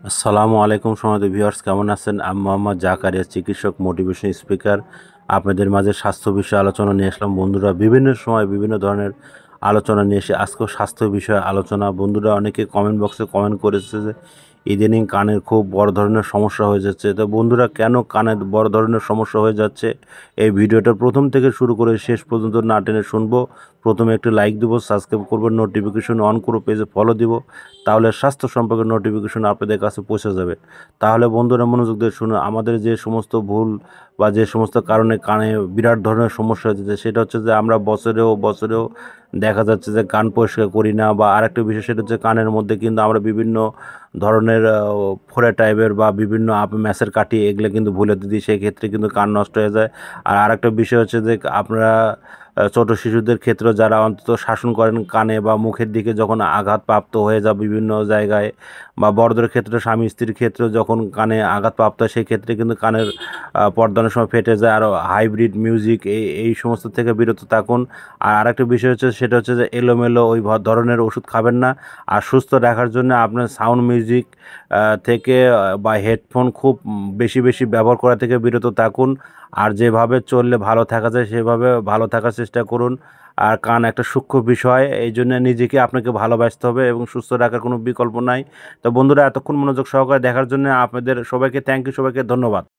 আসসালামু আলাইকুম সম্মানিত ভিউয়ার্স, কেমন আছেন? আমি মোহাম্মদ জাকারিয়া, চিকিৎসক, মোটিভেশন স্পিকার। আপনাদের মাঝে স্বাস্থ্য বিষয়ে আলোচনা নিয়ে আসলাম। বন্ধুরা, বিভিন্ন সময় বিভিন্ন ধরনের আলোচনা নিয়ে এসে আজকেও স্বাস্থ্য বিষয়ে আলোচনা। বন্ধুরা অনেকে কমেন্ট বক্সে কমেন্ট করেছে যে ইদানিং কানের খুব বড় ধরনের সমস্যা হয়ে যাচ্ছে। তো বন্ধুরা, কেন কানের বড় ধরনের সমস্যা হয়ে যাচ্ছে, এই ভিডিওটা প্রথম থেকে শুরু করে শেষ পর্যন্ত না টেনে শুনবো। প্রথমে একটি লাইক দেবো, সাবস্ক্রাইব করবো, নোটিফিকেশন অন করবো, পেজে ফলো দিব। তাহলে স্বাস্থ্য সম্পর্কে নোটিফিকেশন আপনাদের কাছে পৌঁছে যাবে। তাহলে বন্ধুরা, মনোযোগ দিয়ে শুনুন। আমাদের যে সমস্ত ভুল বা যে সমস্ত কারণে কানে বিরাট ধরনের সমস্যা হচ্ছে, সেটা হচ্ছে যে আমরা বছরেও বছরেও দেখা যাচ্ছে যে কান পরিষ্কার করি না। বা আরেকটা বিষয়, সেটা হচ্ছে কানের মধ্যে কিন্তু আমরা বিভিন্ন ধরনের ফোড়া টাইপের বা বিভিন্ন ম্যাসের কাঠি এগুলো কিন্তু ভুলে দিই, সেই ক্ষেত্রে কিন্তু কান নষ্ট হয়ে যায়। আর আরেকটা বিষয় হচ্ছে যে আপনারা ছোট শিশুদের ক্ষেত্রে যারা অন্তত শাসন করেন কানে বা মুখের দিকে, যখন আঘাতপ্রাপ্ত হয়ে যায় বিভিন্ন জায়গায়, বা বড়দের ক্ষেত্রে স্বামী স্ত্রীর ক্ষেত্রে যখন কানে আঘাতপ্রাপ্ত হয়, সেই ক্ষেত্রে কিন্তু কানের পর্দা অনেক সময় ফেটে যায়। আর হাইব্রিড মিউজিক এই সমস্ত থেকে বিরত থাকুন। আর আরেকটা বিষয় হচ্ছে, সেটা হচ্ছে যে এলোমেলো ওই ধরনের ওষুধ খাবেন না। আর সুস্থ রাখার জন্য আপনার সাউন্ড মিউজিক থেকে বা হেডফোন খুব বেশি বেশি ব্যবহার করা থেকে বিরত থাকুন। আর যেভাবে চললে ভালো থাকা যায় সেভাবে ভালো থাকার চেষ্টা করুন। আর কান একটা সূক্ষ্ম বিষয়, এই জন্য নিজেকে আপনাকে ভালোবাসতে হবে এবং সুস্থ রাখার কোনো বিকল্প নাই। তো বন্ধুরা, এতক্ষণ মনোযোগ সহকারে দেখার জন্য আপনাদের সবাইকে থ্যাংক ইউ, সবাইকে ধন্যবাদ।